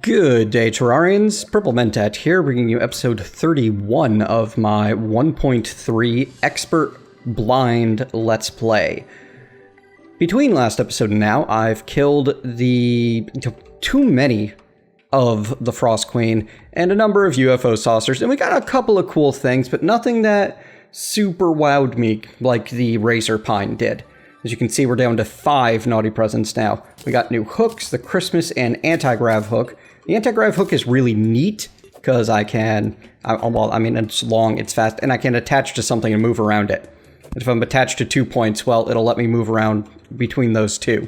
Good day, Terrarians. Purple Mentat here, bringing you episode 31 of my 1.3 Expert Blind Let's Play. Between last episode and now, I've killed too many of the Frost Queen and a number of UFO saucers, and we got a couple of cool things, but nothing that super wowed me like the Razor Pine did. As you can see, we're down to 5 naughty presents now. We got new hooks, the Christmas and anti-grav hook. The anti-grav hook is really neat because it's long, it's fast, and I can attach to something and move around it. If I'm attached to 2 points, well, it'll let me move around between those two.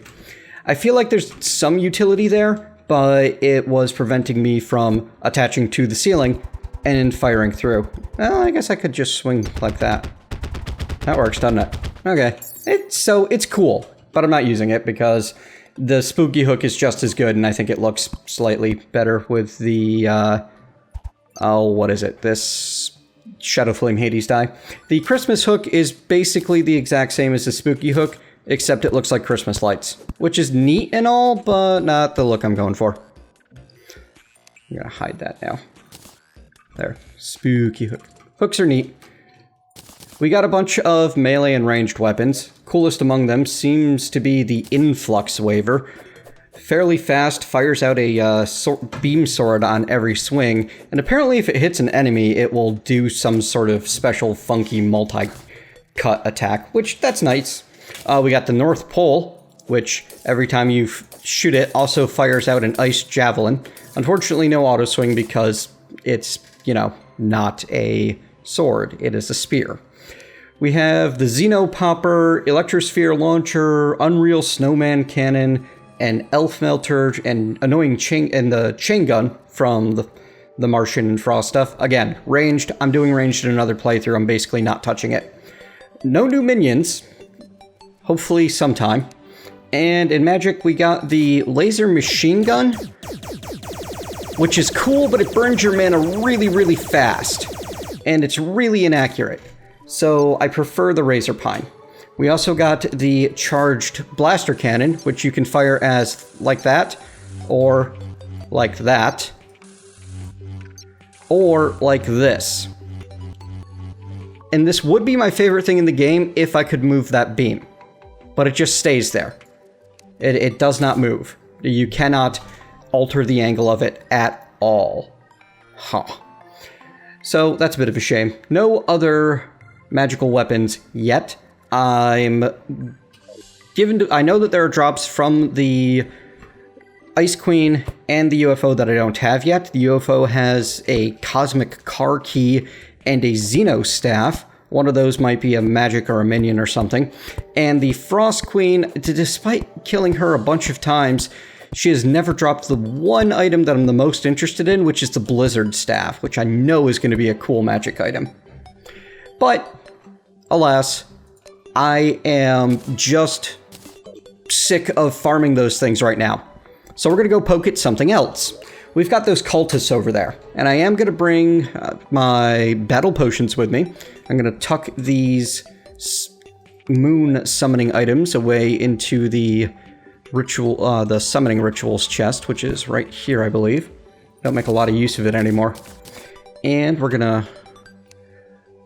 I feel like there's some utility there, but it was preventing me from attaching to the ceiling and firing through. Well, I guess I could just swing like that. That works, doesn't it? Okay. It's cool, but I'm not using it because the spooky hook is just as good, and I think it looks slightly better with the, this Shadow Flame Hades die. The Christmas hook is basically the exact same as the spooky hook, except it looks like Christmas lights, which is neat and all, but not the look I'm going for. I'm gonna hide that now. There, spooky hook. Hooks are neat. We got a bunch of melee and ranged weapons. Coolest among them seems to be the Influx Waver. Fairly fast, fires out a beam sword on every swing, and apparently if it hits an enemy, it will do some sort of special funky multi-cut attack, which that's nice. We got the North Pole, which every time you shoot it also fires out an ice javelin. Unfortunately, no auto swing because it's, not a sword, it is a spear. We have the Xeno Popper, Electrosphere Launcher, Unreal Snowman Cannon, and Elf Melter, and Annoying Chain, and the Chain Gun from the Martian and Frost stuff. Again, ranged. I'm doing ranged in another playthrough. I'm basically not touching it. No new minions. Hopefully sometime. And in Magic, we got the Laser Machine Gun, which is cool, but it burns your mana really, really fast. And it's really inaccurate. So I prefer the Razor Pine. We also got the Charged Blaster Cannon, which you can fire as like that, or like that, or like this. And this would be my favorite thing in the game if I could move that beam. But it just stays there. It does not move. You cannot alter the angle of it at all. Huh. So that's a bit of a shame. No other magical weapons yet. I know that there are drops from the Ice Queen and the UFO that I don't have yet. The UFO has a Cosmic Car Key and a Xeno Staff. One of those might be a magic or a minion or something. And the Frost Queen, despite killing her a bunch of times, she has never dropped the one item that I'm the most interested in, which is the Blizzard Staff, which I know is going to be a cool magic item. But, alas, I am just sick of farming those things right now. So we're going to go poke at something else. We've got those cultists over there, and I am going to bring my battle potions with me. I'm going to tuck these moon summoning items away into the the summoning rituals chest, which is right here, I believe. Don't make a lot of use of it anymore. And we're going to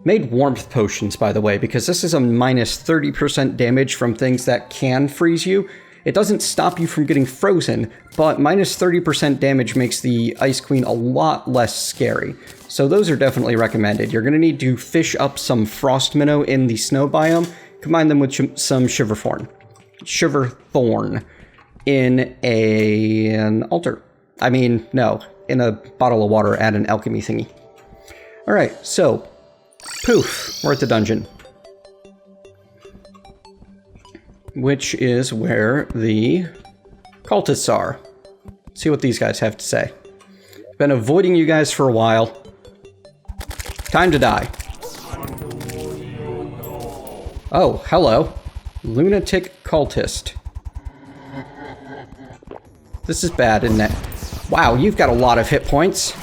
made warmth potions, by the way, because this is a minus 30% damage from things that can freeze you. It doesn't stop you from getting frozen, but minus 30% damage makes the Ice Queen a lot less scary. So those are definitely recommended. You're going to need to fish up some Frost Minnow in the snow biome, combine them with some Shiverthorn in an altar. In a bottle of water at an alchemy thingy. Alright, so poof, we're at the dungeon. Which is where the cultists are. Let's see what these guys have to say. Been avoiding you guys for a while. Time to die. Oh, hello. Lunatic cultist. This is bad, isn't it? Wow, you've got a lot of hit points.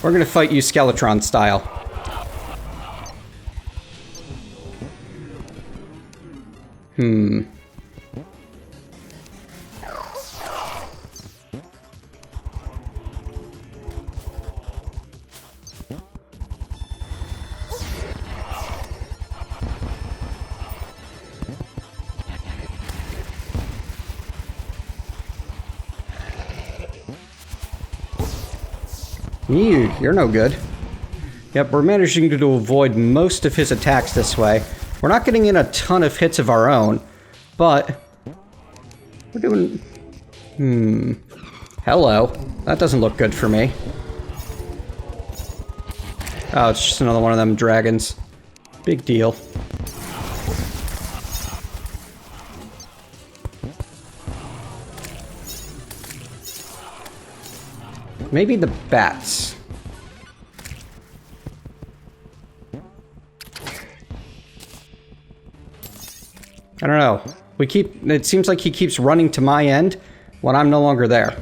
We're gonna fight you Skeletron style. You're no good. Yep, we're managing to avoid most of his attacks this way. We're not getting in a ton of hits of our own, but we're doing... Hello. That doesn't look good for me. Oh, it's just another one of them dragons. Big deal. Maybe the bats. I don't know. It seems like he keeps running to my end when I'm no longer there.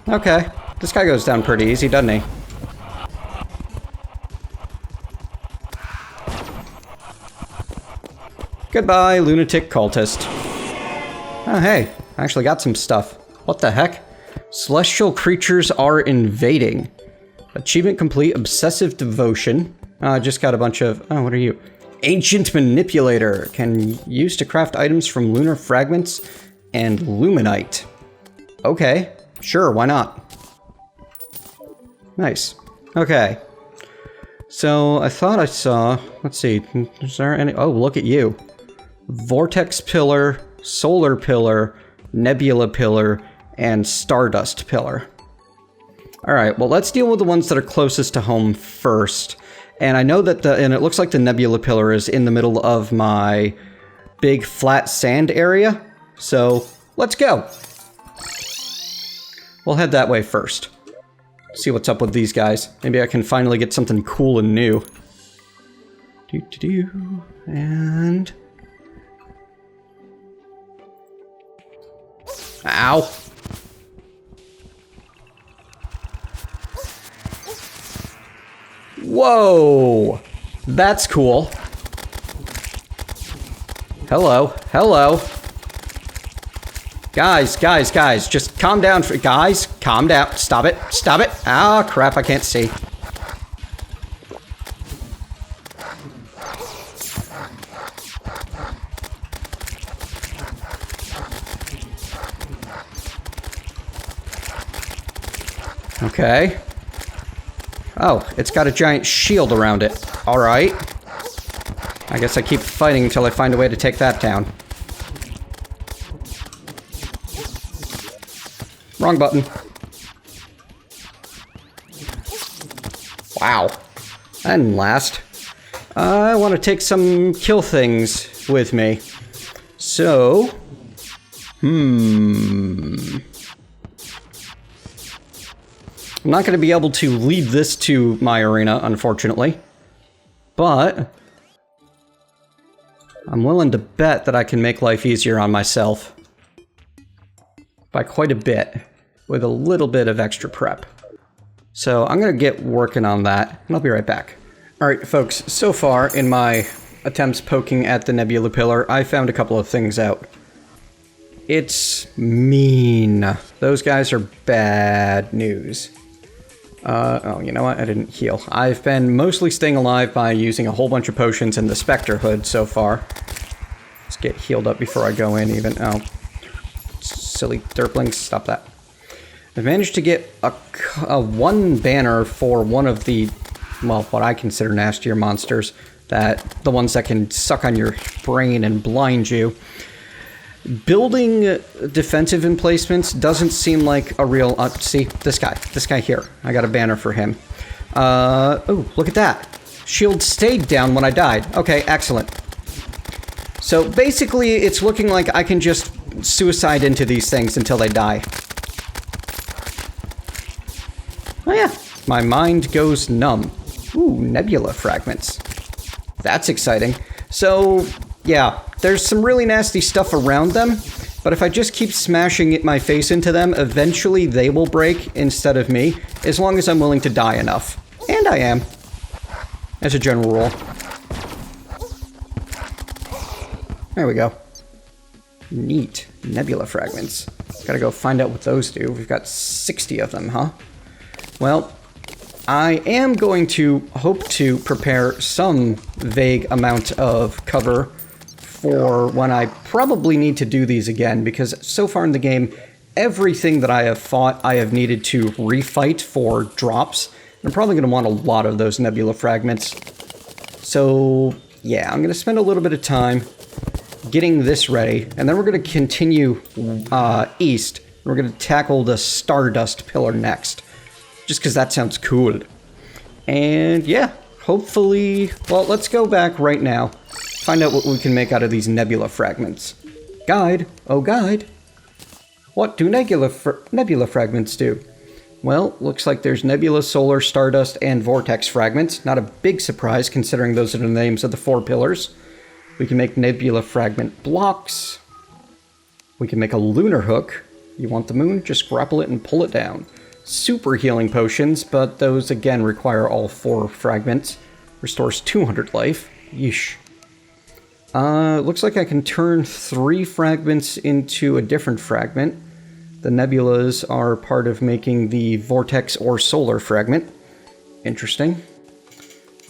Okay, this guy goes down pretty easy, doesn't he? Goodbye, lunatic cultist. Oh, hey, I actually got some stuff. What the heck? Celestial creatures are invading. Achievement complete, obsessive devotion. I just got a bunch of... Oh, what are you? Ancient manipulator. Can use to craft items from lunar fragments and luminite. Okay. Sure, why not? Nice. Okay. So, I thought I saw... Let's see. Is there any... Oh, look at you. Vortex pillar, solar pillar, nebula pillar, and stardust pillar. Alright, well, let's deal with the ones that are closest to home first. And I know that and it looks like the nebula pillar is in the middle of my big flat sand area. So, let's go. We'll head that way first. See what's up with these guys. Maybe I can finally get something cool and new. And... Ow. Whoa! That's cool. Hello. Hello. Guys, just calm down. Guys, calm down. Stop it. Stop it. Ah, crap, I can't see. Okay. Oh, it's got a giant shield around it. Alright. I guess I keep fighting until I find a way to take that down. Wrong button. Wow. That didn't last. I want to take some kill things with me. So... I'm not going to be able to lead this to my arena, unfortunately. But... I'm willing to bet that I can make life easier on myself. By quite a bit. With a little bit of extra prep. So I'm going to get working on that, and I'll be right back. Alright, folks, so far in my attempts poking at the nebula pillar, I found a couple of things out. It's mean. Those guys are bad news. Oh, you know what? I didn't heal. I've been mostly staying alive by using a whole bunch of potions and the Spectre Hood so far. Let's get healed up before I go in even. Oh. Silly derplings, stop that. I've managed to get a one banner for one of the, well, what I consider nastier monsters. The ones that can suck on your brain and blind you. Building defensive emplacements doesn't seem like a real... see, this guy here. I got a banner for him. Oh, look at that. Shield stayed down when I died. Okay, excellent. So basically, it's looking like I can just suicide into these things until they die. Oh yeah, my mind goes numb. Ooh, nebula fragments. That's exciting. So, yeah, there's some really nasty stuff around them, but if I just keep smashing my face into them, eventually they will break instead of me, as long as I'm willing to die enough. And I am. As a general rule. There we go. Neat. Nebula fragments. Gotta go find out what those do. We've got 60 of them, huh? Well, I am going to hope to prepare some vague amount of cover for when I probably need to do these again, because so far in the game, everything that I have fought, I have needed to refight for drops. I'm probably going to want a lot of those nebula fragments. So, yeah, I'm going to spend a little bit of time getting this ready, and then we're going to continue east. We're going to tackle the Stardust pillar next, just because that sounds cool. And yeah, hopefully, well, let's go back right now, find out what we can make out of these nebula fragments. Guide, oh guide, what do nebula fragments do? Well, looks like there's nebula, solar, stardust, and vortex fragments. Not a big surprise, considering those are the names of the 4 pillars. We can make nebula fragment blocks. We can make a lunar hook. You want the moon? Just grapple it and pull it down. Super healing potions, but those again require all 4 fragments. Restores 200 life. Yeesh. Looks like I can turn 3 fragments into a different fragment. The nebulas are part of making the vortex or solar fragment. Interesting.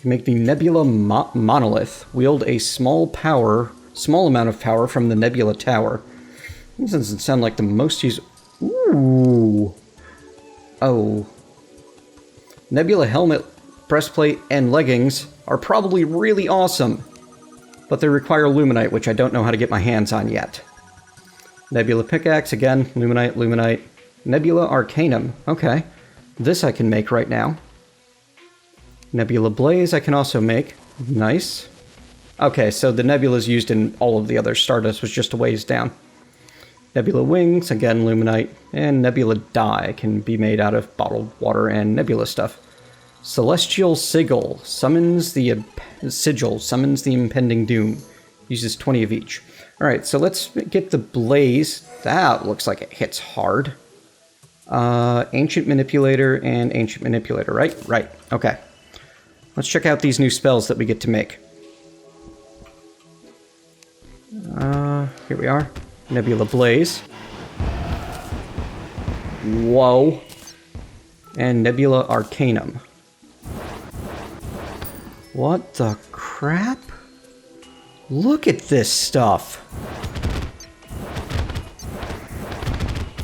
Make the nebula monolith. Wield a small amount of power from the nebula tower. This doesn't sound like the most used. Ooh. Oh. Nebula helmet, breastplate, and leggings are probably really awesome, but they require luminite, which I don't know how to get my hands on yet. Nebula pickaxe, again, luminite. Nebula arcanum, okay. This I can make right now. Nebula blaze I can also make. Nice. Okay, so the nebula's used in all of the other Stardust was just a ways down. Nebula wings, again, luminite. And nebula dye can be made out of bottled water and nebula stuff. Celestial sigil summons the impending doom. Uses 20 of each. Alright, so let's get the blaze. That looks like it hits hard. Ancient manipulator and ancient manipulator, right? Right, okay. Let's check out these new spells that we get to make. Here we are. Nebula Blaze. Whoa. And Nebula Arcanum. What the crap? Look at this stuff.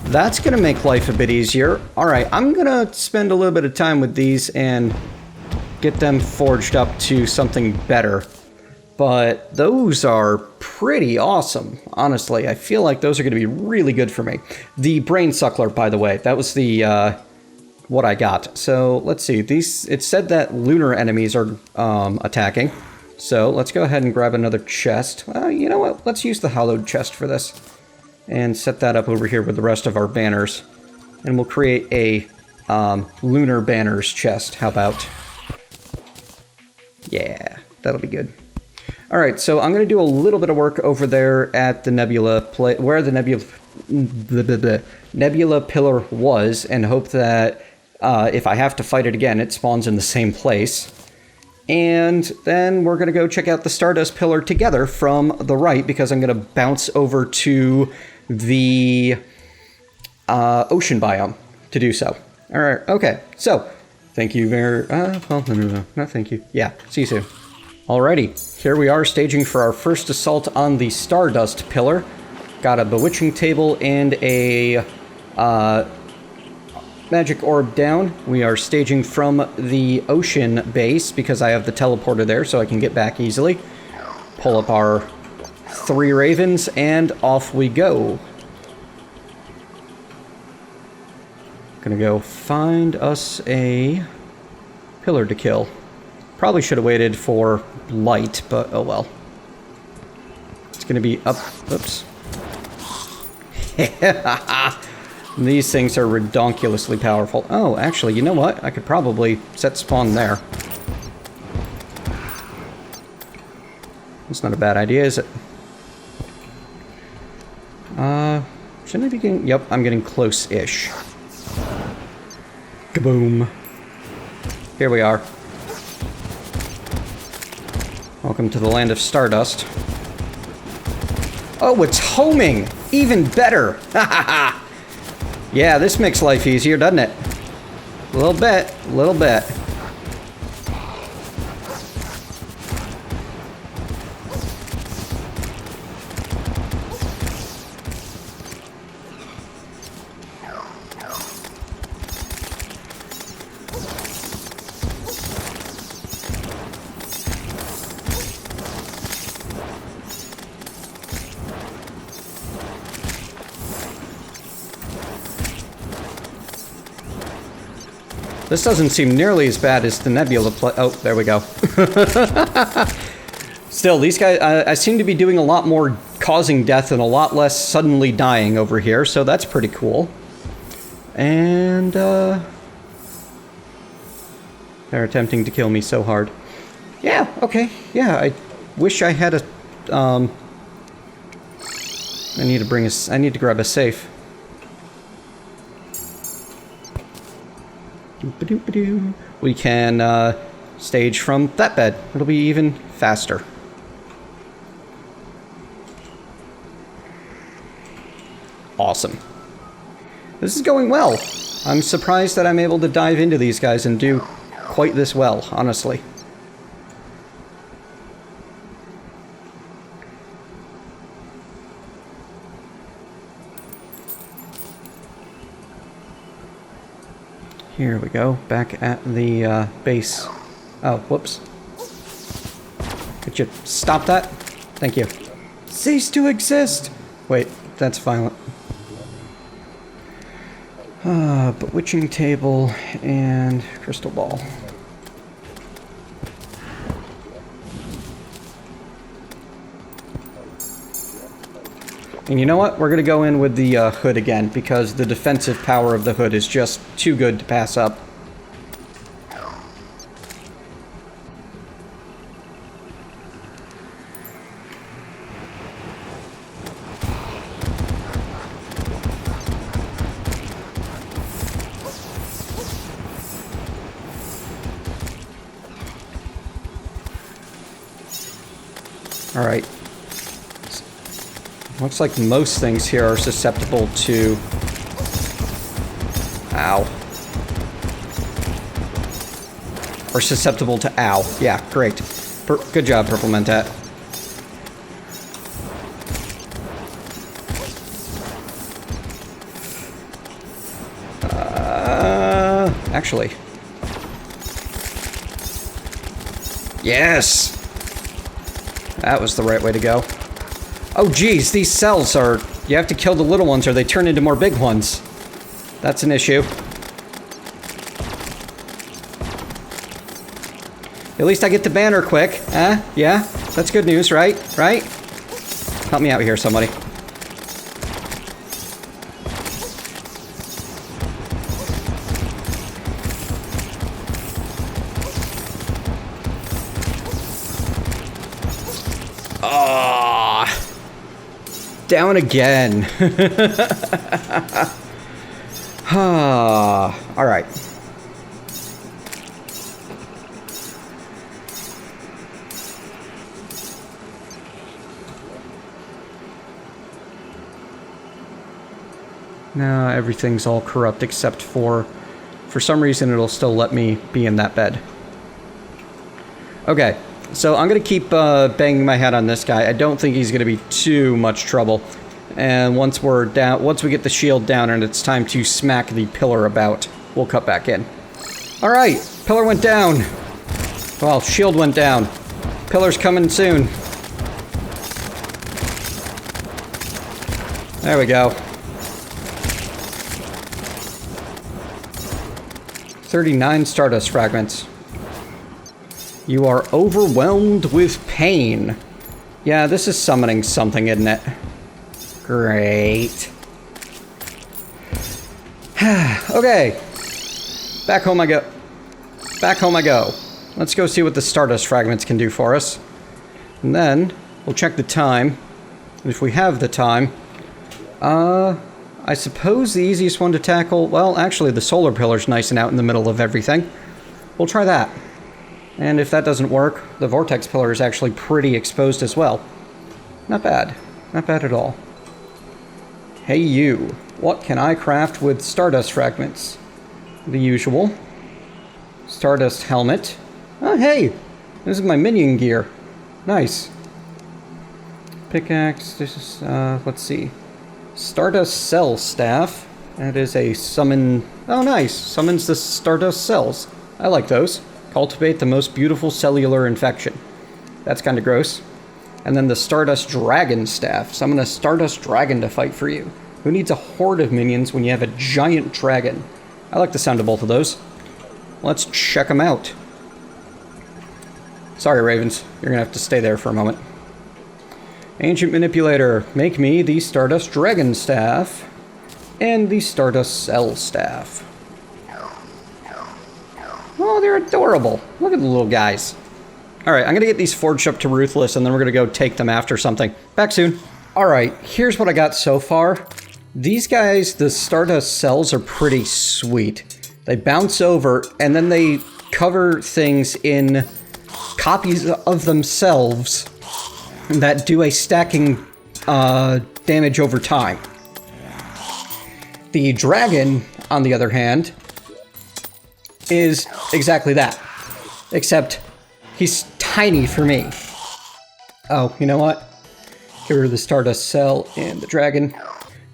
That's gonna make life a bit easier. Alright, I'm gonna spend a little bit of time with these and get them forged up to something better. But those are pretty awesome, honestly. I feel like those are going to be really good for me. The brain suckler, by the way, that was the what I got. So let's see. It said that lunar enemies are attacking. So let's go ahead and grab another chest. You know what? Let's use the hollowed chest for this. And set that up over here with the rest of our banners. And we'll create a lunar banners chest. How about? Yeah, that'll be good. Alright, so I'm going to do a little bit of work over there at the nebula where the nebula pillar was, and hope that if I have to fight it again, it spawns in the same place. And then we're going to go check out the Stardust pillar together from the right, because I'm going to bounce over to the ocean biome to do so. Alright, okay, so thank you very... well, no, thank you. Yeah, see you soon. Alrighty, here we are staging for our first assault on the Stardust pillar. Got a bewitching table and a magic orb down. We are staging from the ocean base because I have the teleporter there so I can get back easily. Pull up our 3 ravens and off we go. Gonna go find us a pillar to kill. Probably should have waited for light, but oh well. It's gonna be up. Oops. These things are redonkulously powerful. Oh, actually, you know what? I could probably set spawn there. That's not a bad idea, is it? Shouldn't I be getting... Yep, I'm getting close-ish. Kaboom. Here we are. Welcome to the land of Stardust. Oh, it's homing! Even better! Ha ha ha! Yeah, this makes life easier, doesn't it? A little bit, a little bit. This doesn't seem nearly as bad as the nebula play. Oh, there we go. Still, these guys, I seem to be doing a lot more causing death and a lot less suddenly dying over here, so that's pretty cool. And, they're attempting to kill me so hard. Yeah, okay, yeah, I wish I had a, I need to grab a safe. We can stage from that bed. It'll be even faster. Awesome. This is going well. I'm surprised that I'm able to dive into these guys and do quite this well, honestly. Here we go, back at the base. Oh, whoops. Could you stop that? Thank you. Cease to exist! Wait, that's violent. Bewitching table and crystal ball. And you know what? We're gonna go in with the hood again, because the defensive power of the hood is just too good to pass up. Alright. Looks like most things here are susceptible to... Ow. Or susceptible to ow. Yeah, great. Good job, Purple Mentat. Actually. Yes! That was the right way to go. Oh geez, these cells are... You have to kill the little ones or they turn into more big ones. That's an issue. At least I get the banner quick. Yeah? That's good news, right? Right? Help me out here, somebody. Down again. All right. Now everything's all corrupt except for some reason it'll still let me be in that bed. Okay. So I'm going to keep banging my head on this guy. I don't think he's going to be too much trouble. And once we're down, once we get the shield down and it's time to smack the pillar about, we'll cut back in. All right, pillar went down. Well, shield went down. Pillar's coming soon. There we go. 39 Stardust fragments. You are overwhelmed with pain. Yeah, this is summoning something, isn't it? Great. Okay. Back home I go. Back home I go. Let's go see what the Stardust fragments can do for us. And then, we'll check the time. If we have the time. I suppose the easiest one to tackle... Well, actually, the solar pillar's nice and out in the middle of everything. We'll try that. And if that doesn't work, the Vortex pillar is actually pretty exposed as well. Not bad. Not bad at all. Hey you, what can I craft with Stardust fragments? The usual. Stardust helmet. Oh hey, this is my minion gear. Nice. Pickaxe, this is, let's see. Stardust cell staff. That is a summon... Oh nice, summons the Stardust cells. I like those. Cultivate the most beautiful cellular infection. That's kind of gross. And then the Stardust Dragon Staff. Summon a Stardust Dragon to fight for you. Who needs a horde of minions when you have a giant dragon? I like the sound of both of those. Let's check them out. Sorry, Ravens. You're gonna have to stay there for a moment. Ancient Manipulator. Make me the Stardust Dragon Staff. And the Stardust Cell Staff. Oh, they're adorable. Look at the little guys. Alright, I'm gonna get these forged up to Ruthless, and then we're gonna go take them after something. Back soon. Alright, here's what I got so far. These guys, the Stardust cells, are pretty sweet. They bounce over, and then they cover things in copies of themselves that do a stacking damage over time. The dragon, on the other hand, is exactly that. Except he's tiny for me. Oh, you know what? Get rid of the Stardust Cell and the dragon.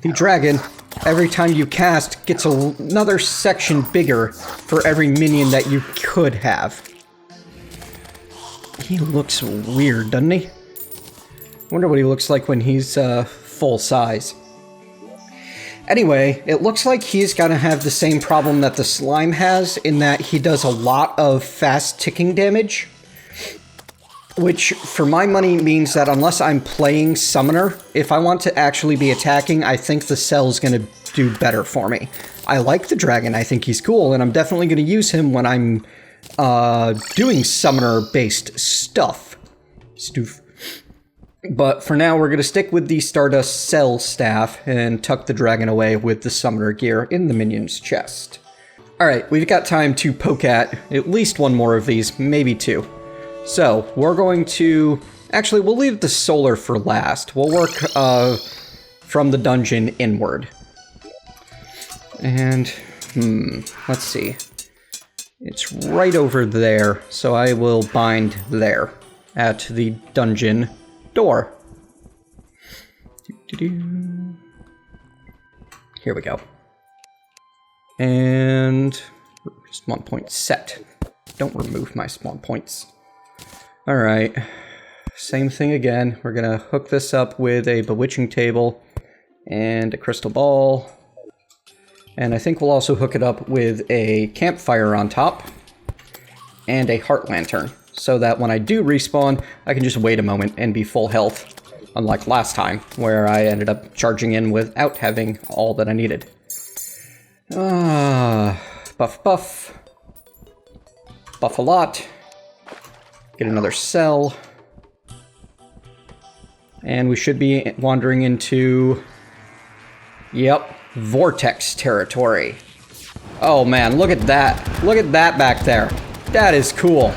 The dragon, every time you cast, gets another section bigger for every minion that you could have. He looks weird, doesn't he? Wonder what he looks like when he's full size. Anyway, it looks like he's gonna have the same problem that the slime has, in that he does a lot of fast ticking damage. Which, for my money, means that unless I'm playing Summoner, if I want to actually be attacking, I think the cell's gonna do better for me. I like the dragon, I think he's cool, and I'm definitely gonna use him when I'm doing Summoner-based stuff. But for now, we're gonna stick with the Stardust Cell Staff and tuck the dragon away with the Summoner gear in the minion's chest. Alright, we've got time to poke at least one more of these, maybe two. So, we're going to... Actually, we'll leave the solar for last. We'll work from the dungeon inward. And, let's see. It's right over there, so I will bind there at the dungeon door. Here we go. And spawn point set. Don't remove my spawn points. Alright, same thing again. We're gonna hook this up with a bewitching table and a crystal ball. And I think we'll also hook it up with a campfire on top and a heart lantern, so that when I do respawn, I can just wait a moment and be full health, unlike last time, where I ended up charging in without having all that I needed. Buff, buff. Buff a lot. Get another cell. And we should be wandering into... Yep, Vortex territory. Oh man, look at that. Look at that back there. That is cool.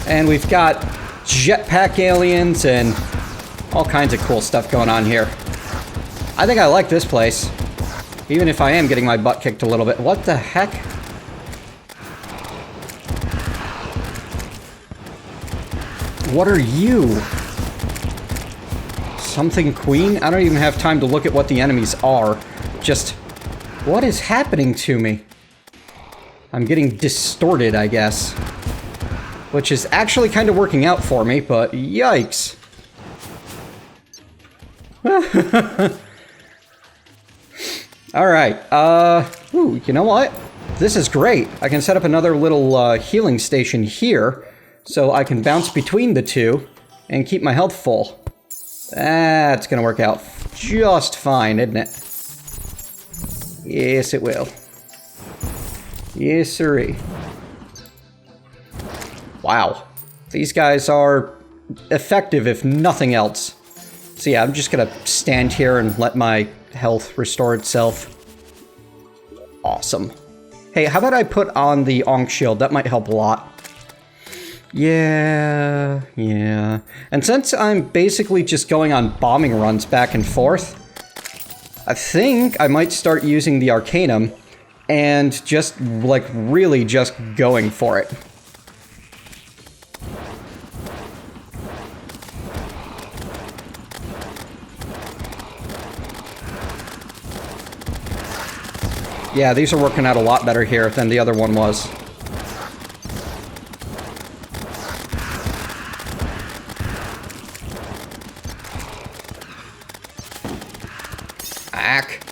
And we've got jetpack aliens and all kinds of cool stuff going on here. I think I like this place. Even if I am getting my butt kicked a little bit. What the heck? What are you? Something queen? I don't even have time to look at what the enemies are. Just, what is happening to me? I'm getting distorted, I guess. Which is actually kind of working out for me, but yikes. Alright, ooh, you know what? This is great. I can set up another little healing station here, so I can bounce between the two and keep my health full. That's gonna work out just fine, isn't it? Yes, it will. Yes, sirree. Wow. These guys are effective, if nothing else. So yeah, I'm just gonna stand here and let my health restore itself. Awesome. Hey, how about I put on the Ankh shield? That might help a lot. Yeah, yeah. And since I'm basically just going on bombing runs back and forth, I think I might start using the Arcanum and just, like, really just going for it. Yeah, these are working out a lot better here than the other one was. Ack.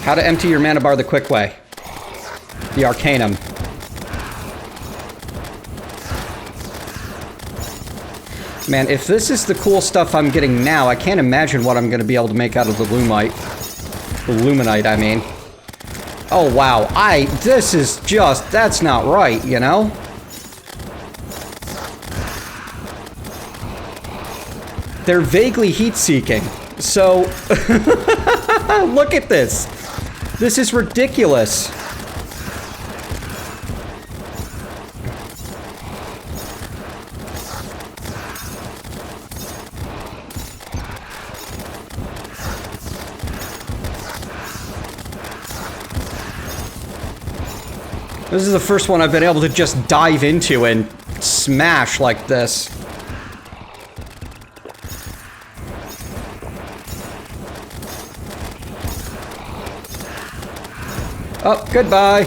How to empty your mana bar the quick way. The Arcanum. Man, if this is the cool stuff I'm getting now, I can't imagine what I'm going to be able to make out of the Lumite. The Luminite, I mean. Oh, wow. This is just, that's not right, you know? They're vaguely heat-seeking. So, look at this. This is ridiculous. This is the first one I've been able to just dive into and smash like this. Oh, goodbye.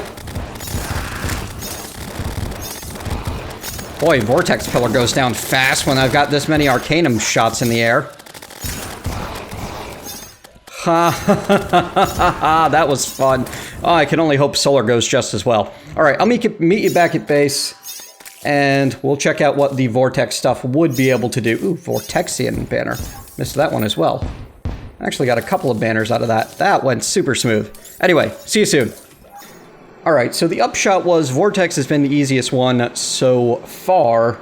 Boy, Vortex Pillar goes down fast when I've got this many Arcanum shots in the air. Ha ha ha ha ha, that was fun. Oh, I can only hope Solar goes just as well. Alright, I'll meet you back at base, and we'll check out what the Vortex stuff would be able to do. Ooh, Vortexian banner. Missed that one as well. Actually got a couple of banners out of that. That went super smooth. Anyway, see you soon. Alright, so the upshot was Vortex has been the easiest one so far.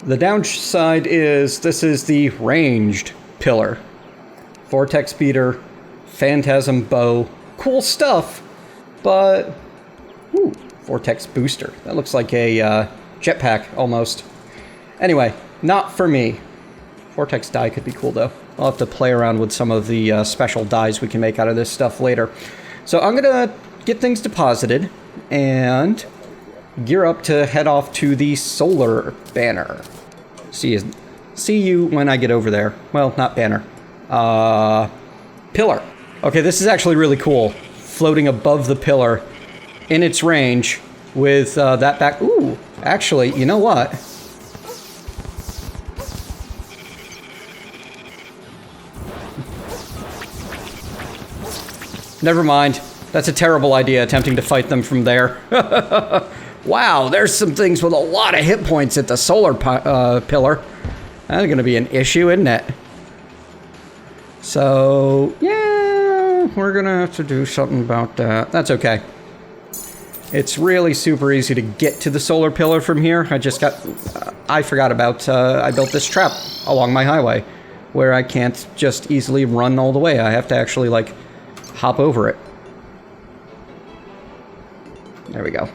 The downside is this is the ranged pillar. Vortex Beater, Phantasm Bow, cool stuff, but ooh, Vortex Booster. That looks like a jetpack almost. Anyway, not for me. Vortex die could be cool though. I'll have to play around with some of the special dies we can make out of this stuff later. So I'm gonna get things deposited and gear up to head off to the solar banner. See you when I get over there. Well, not banner. Pillar. Okay, this is actually really cool. Floating above the pillar in its range with that back. Ooh, actually, you know what? Never mind. That's a terrible idea, attempting to fight them from there. Wow, there's some things with a lot of hit points at the solar pillar. That's gonna be an issue, isn't it? So, yeah, we're gonna have to do something about that. That's okay. It's really super easy to get to the solar pillar from here. I forgot about, I built this trap along my highway, where I can't just easily run all the way. I have to actually, like, hop over it. There we go.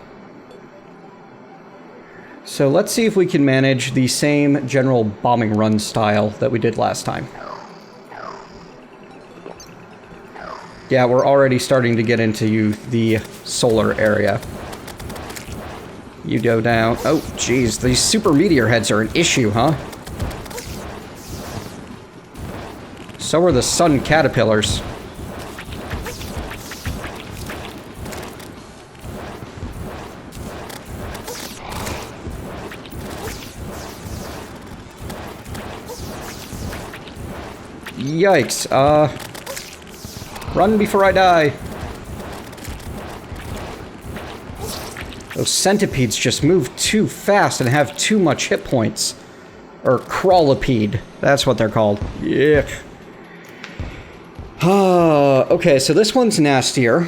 So let's see if we can manage the same general bombing run style that we did last time. Yeah, we're already starting to get into the solar area. You go down. Oh, jeez, these super meteor heads are an issue, huh? So are the sun caterpillars. Yikes, run before I die. Those centipedes just move too fast and have too much hit points. Or crawlipede, that's what they're called. Yeah. Okay, so this one's nastier.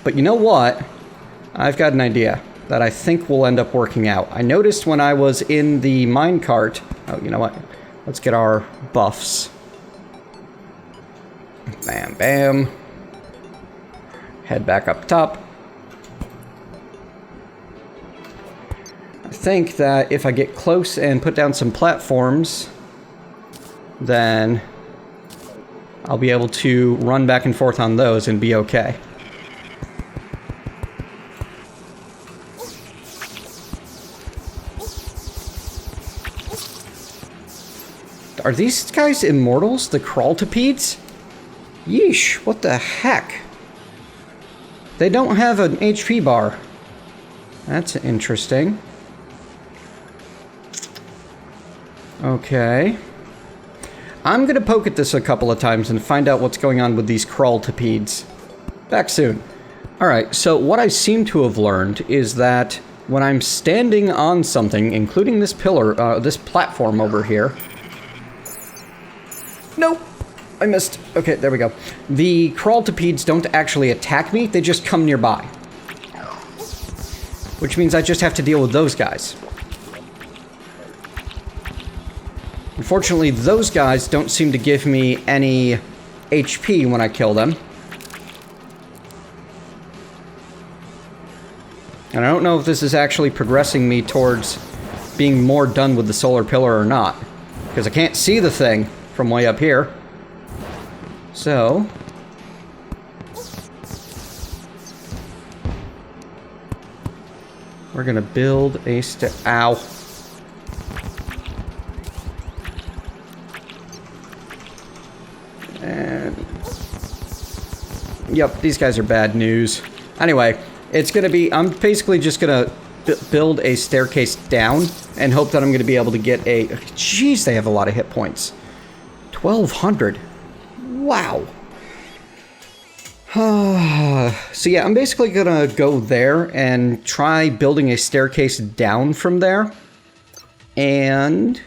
But you know what? I've got an idea that I think will end up working out. I noticed when I was in the minecart... Oh, you know what? Let's get our buffs. Bam, bam. Head back up top. I think that if I get close and put down some platforms, then I'll be able to run back and forth on those and be okay. Are these guys immortals? The crawltipedes? Yeesh, what the heck? They don't have an HP bar. That's interesting. Okay. I'm gonna poke at this a couple of times and find out what's going on with these crawltipedes. Back soon. Alright, so what I seem to have learned is that when I'm standing on something, including this pillar, this platform over here... Nope! I missed. Okay, there we go. The crawltipedes don't actually attack me, they just come nearby. Which means I just have to deal with those guys. Unfortunately, those guys don't seem to give me any HP when I kill them. And I don't know if this is actually progressing me towards being more done with the solar pillar or not. Because I can't see the thing from way up here. So... we're gonna build a ow. And... yep, these guys are bad news. Anyway, it's gonna be... I'm basically just gonna build a staircase down and hope that I'm gonna be able to get a... Jeez, they have a lot of hit points. 1,200. Wow. So yeah, I'm basically gonna go there and try building a staircase down from there. And...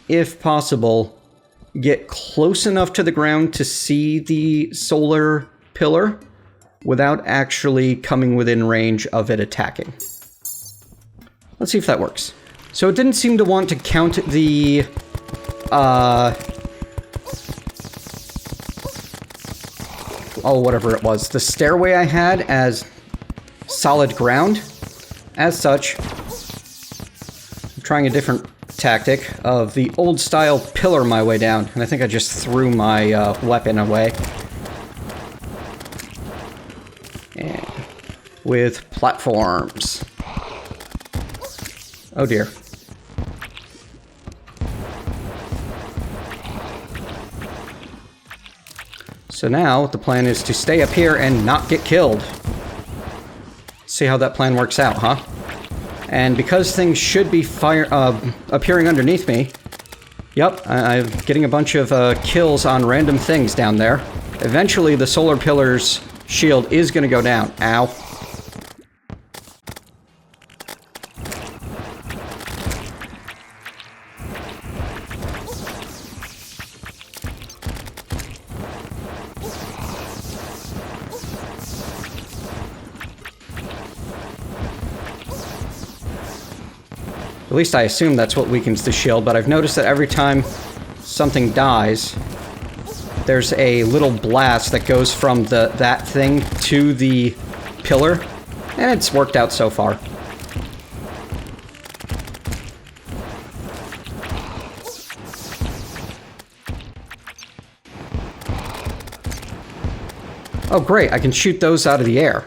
if possible, get close enough to the ground to see the solar pillar without actually coming within range of it attacking. Let's see if that works. So it didn't seem to want to count the... oh, whatever it was. The stairway I had as solid ground. As such, I'm trying a different tactic of the old style pillar my way down. And I think I just threw my weapon away. And with platforms. Oh dear. So now, the plan is to stay up here and not get killed. See how that plan works out, huh? And because things should be appearing underneath me... Yep, I'm getting a bunch of kills on random things down there. Eventually, the solar pillar's shield is going to go down. Ow. At least I assume that's what weakens the shield, but I've noticed that every time something dies, there's a little blast that goes from that thing to the pillar, and it's worked out so far. Oh great, I can shoot those out of the air.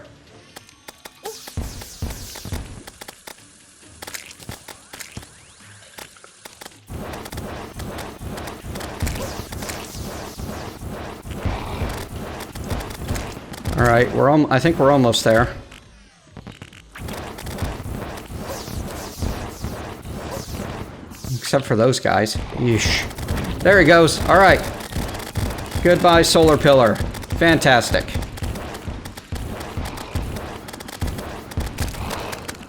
Alright, I think we're almost there. Except for those guys. Yeesh. There he goes. Alright. Goodbye, solar pillar. Fantastic.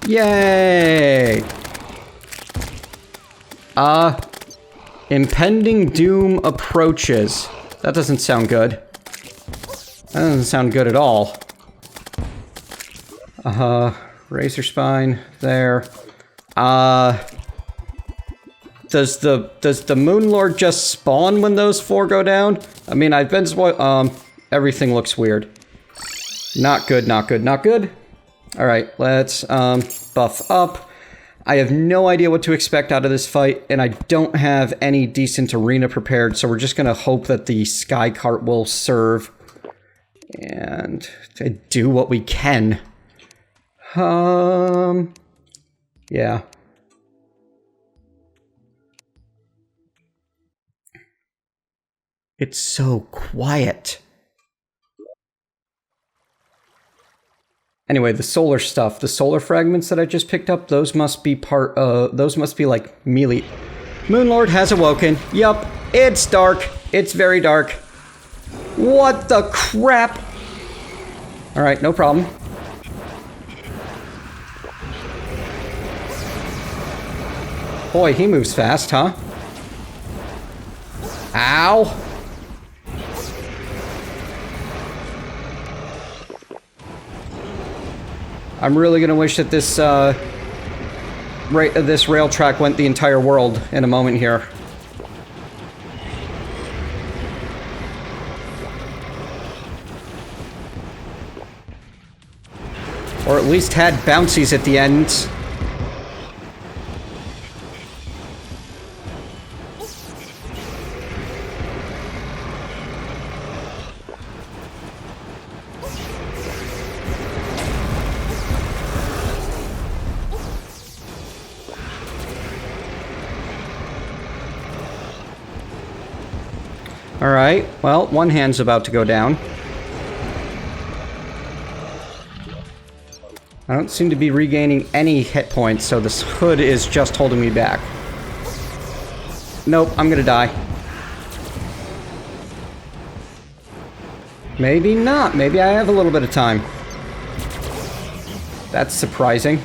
Yay! Impending doom approaches. That doesn't sound good. That doesn't sound good at all. Razor spine there. Does the Moon Lord just spawn when those four go down? I mean, I've been everything looks weird. Not good, not good, not good. All right, let's buff up. I have no idea what to expect out of this fight, and I don't have any decent arena prepared, so we're just going to hope that the sky cart will serve and do what we can. Yeah. It's so quiet. Anyway, the solar stuff, the solar fragments that I just picked up, those must be those must be like melee. Moonlord has awoken. Yup, it's dark. It's very dark. What the crap? Alright, no problem. Boy, he moves fast, huh? Ow! I'm really gonna wish that this this rail track went the entire world in a moment here. Or at least had bouncies at the end. Alright, well, one hand's about to go down. I don't seem to be regaining any hit points, so this hood is just holding me back. Nope, I'm gonna die. Maybe not. Maybe I have a little bit of time. That's surprising.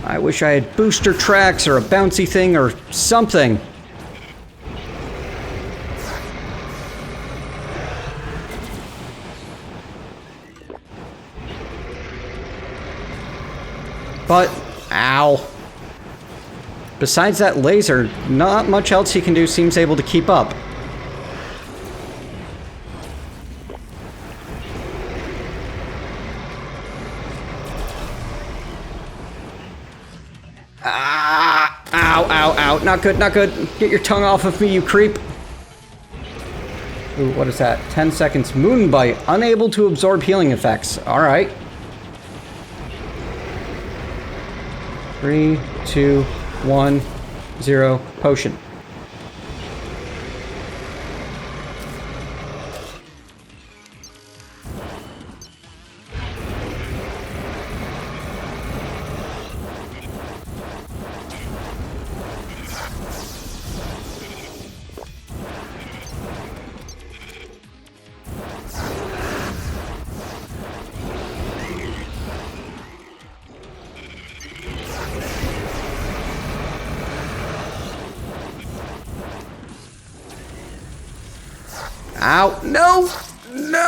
I wish I had booster tracks or a bouncy thing or something. But, ow. Besides that laser, not much else he can do seems able to keep up. Ow, ow, ow. Not good, not good. Get your tongue off of me, you creep. Ooh, what is that? 10 seconds. Moonbite. Unable to absorb healing effects. Alright. 3, 2, 1, 0. Potion. Ow. No! No!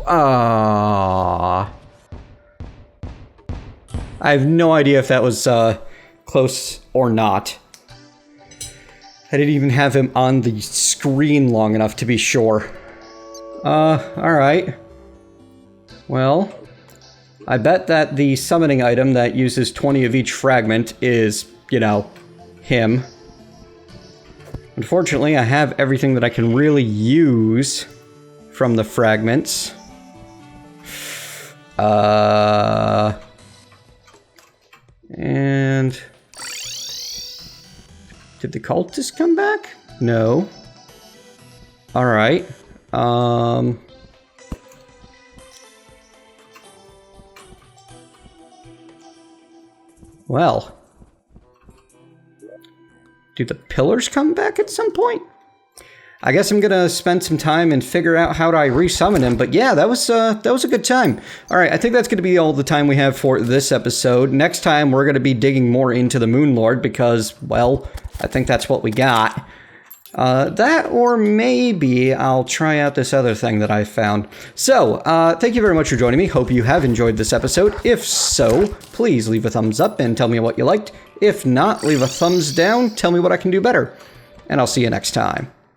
Aww. I have no idea if that was, close or not. I didn't even have him on the screen long enough to be sure. Alright. Well, I bet that the summoning item that uses 20 of each fragment is, you know, him. Unfortunately, I have everything that I can really use from the fragments. And... did the cultist come back? No. Alright. Well... do the pillars come back at some point? I guess I'm gonna spend some time and figure out how do I resummon him. But yeah, that was a good time. All right, I think that's gonna be all the time we have for this episode. Next time we're gonna be digging more into the Moon Lord because, well, I think that's what we got. That, or maybe I'll try out this other thing that I found. So, thank you very much for joining me. Hope you have enjoyed this episode. If so, please leave a thumbs up and tell me what you liked. If not, leave a thumbs down. Tell me what I can do better. And I'll see you next time.